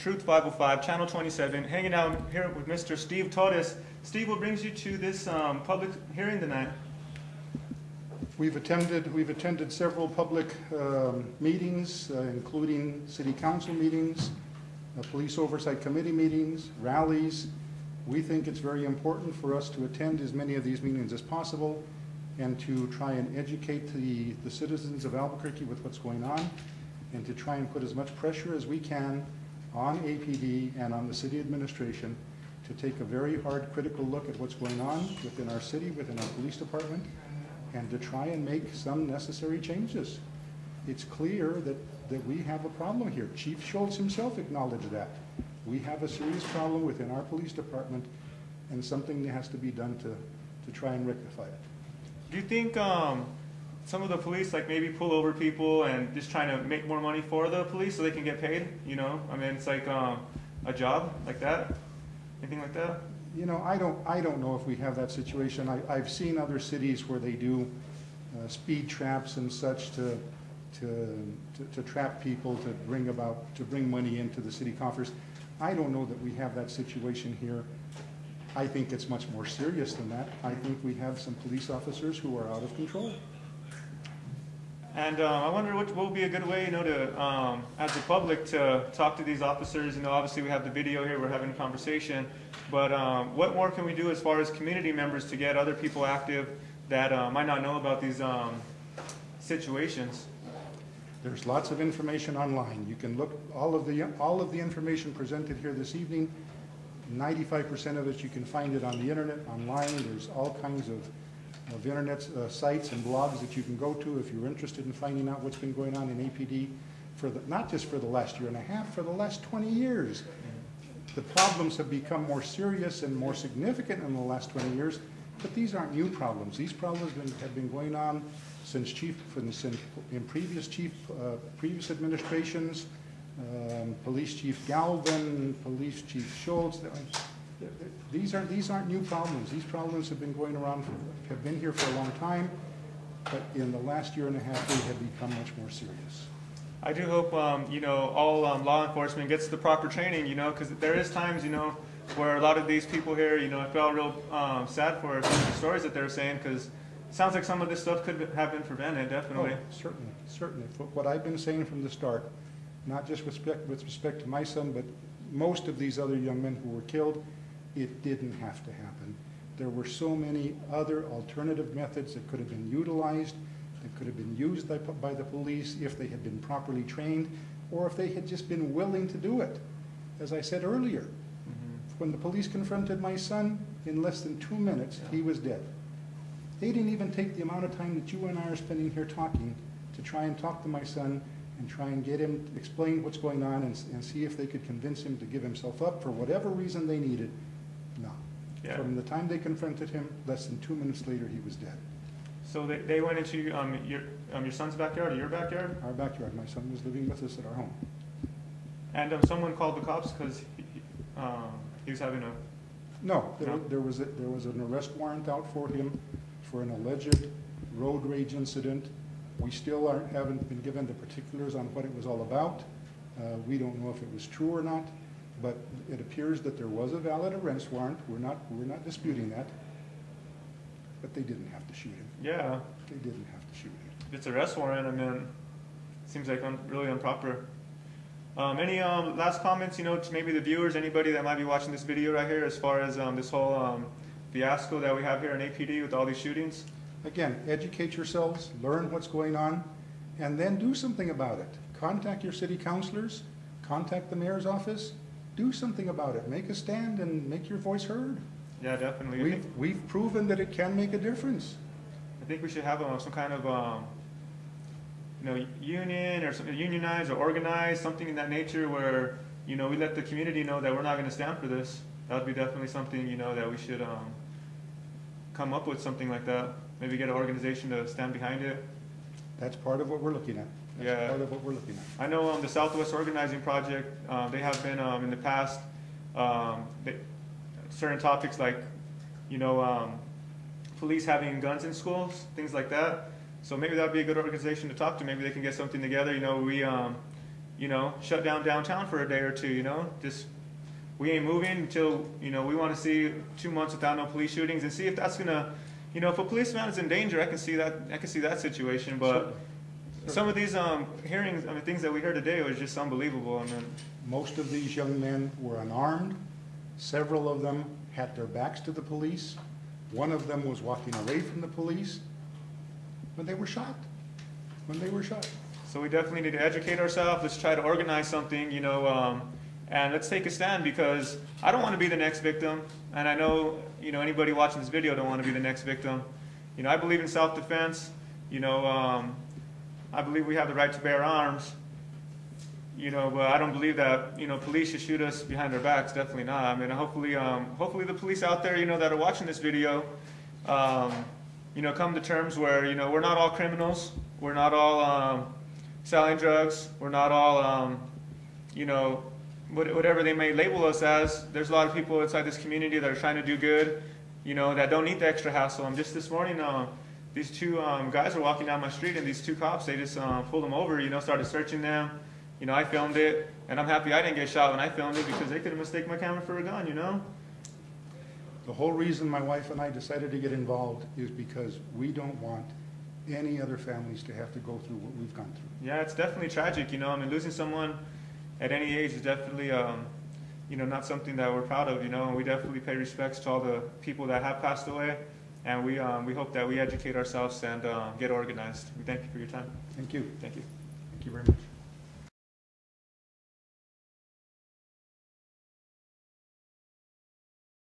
Truth505, Channel 27, hanging out here with Mr. Steve Torres. Steve, what brings you to this public hearing tonight? We've attended several public meetings, including city council meetings, police oversight committee meetings, rallies. We think it's very important for us to attend as many of these meetings as possible and to try and educate the citizens of Albuquerque with what's going on, and to try and put as much pressure as we can on APD and on the city administration to take a very hard critical look at what's going on within our city, within our police department, and to try and make some necessary changes. It's clear that we have a problem here. Chief Schultz himself acknowledged that. We have a serious problem within our police department, and something has to be done to try and rectify it. Do you think some of the police maybe pull over people and just trying to make more money for the police so they can get paid? You know, I mean, it's like a job like that. Anything like that? You know, I don't know if we have that situation. I've seen other cities where they do speed traps and such to trap people to bring money into the city coffers. I don't know that we have that situation here. I think it's much more serious than that. I think we have some police officers who are out of control. And I wonder what would be a good way, to, as the public, to talk to these officers. Obviously we have the video here, we're having a conversation, but what more can we do as far as community members to get other people active that might not know about these situations? There's lots of information online. You can look all of the information presented here this evening. 95% of it you can find it on the internet, online. There's all kinds of internet sites and blogs that you can go to if you're interested in finding out what's been going on in APD not just for the last year and a half, for the last 20 years. The problems have become more serious and more significant in the last 20 years, but these aren't new problems. These problems have been going on since previous administrations. Police Chief Galvin, Police Chief Schultz. These aren't new problems. These problems have been going around, have been here for a long time, but in the last year and a half, they have become much more serious. I do hope, all law enforcement gets the proper training, because there is times, where a lot of these people here, I felt real sad for some of the stories that they're saying, because it sounds like some of this stuff could have been prevented, definitely. Oh, certainly. What I've been saying from the start, not just with respect to my son, but most of these other young men who were killed, it didn't have to happen. There were so many other alternative methods that could have been utilized, that could have been used by the police if they had been properly trained, or if they had just been willing to do it. As I said earlier, when the police confronted my son, in less than 2 minutes, he was dead. They didn't even take the amount of time that you and I are spending here talking to try and talk to my son and try and get him to explain what's going on and see if they could convince him to give himself up for whatever reason they needed. No. Yeah. From the time they confronted him, less than 2 minutes later, he was dead. So they went into your son's backyard or your backyard? Our backyard. My son was living with us at our home. And someone called the cops because he was having a... No, there was an arrest warrant out for him for an alleged road rage incident. We still haven't been given the particulars on what it was all about. We don't know if it was true or not, but it appears that there was a valid arrest warrant. We're not disputing that, but they didn't have to shoot him. Yeah. They didn't have to shoot him. If it's an arrest warrant, I mean, it seems like really improper. Any last comments, to maybe the viewers, anybody that might be watching this video right here, as far as this whole fiasco that we have here in APD with all these shootings? Again, educate yourselves, learn what's going on, and then do something about it. Contact your city councilors, contact the mayor's office, do something about it. Make a stand and make your voice heard. Yeah, definitely. We've proven that it can make a difference. I think we should have some kind of union or something, unionize or organize, something in that nature where, we let the community know that we're not going to stand for this. That would be definitely something, that we should come up with something like that. Maybe get an organization to stand behind it. That's part of what we're looking at. That's part of what we're looking at. I know the Southwest Organizing Project, they have been in the past, certain topics like, police having guns in schools, things like that. So maybe that would be a good organization to talk to. Maybe they can get something together. We you know, shut down downtown for a day or two, you know, just, we ain't moving until, you know, we want to see 2 months without no police shootings and see if that's gonna, you know, if a policeman is in danger, I can see that situation, but some of these hearings, I mean, things that we heard today was just unbelievable. I mean, most of these young men were unarmed. Several of them had their backs to the police. One of them was walking away from the police when they were shot. so we definitely need to educate ourselves. Let's try to organize something, you know, and let's take a stand, because I don't want to be the next victim, and I know, you know, anybody watching this video don't want to be the next victim. You know, I believe in self-defense. You know, I believe we have the right to bear arms. You know, but I don't believe that, you know, police should shoot us behind our backs. Definitely not. I mean, hopefully the police out there, you know, that are watching this video, you know, come to terms where, you know, we're not all criminals. We're not all selling drugs. We're not all, you know, whatever they may label us as. There's a lot of people inside this community that are trying to do good, you know, that don't need the extra hassle. Just this morning, these two guys were walking down my street, and these two cops, they just pulled them over, you know, started searching them. You know, I filmed it, and I'm happy I didn't get shot when I filmed it, because they could have mistaken my camera for a gun, you know? The whole reason my wife and I decided to get involved is because we don't want any other families to have to go through what we've gone through. Yeah, it's definitely tragic, you know? I mean, losing someone at any age is definitely, you know, not something that we're proud of, you know? And we definitely pay respects to all the people that have passed away, and we hope that we educate ourselves and get organized. We thank you for your time. Thank you. Thank you. Thank you very much.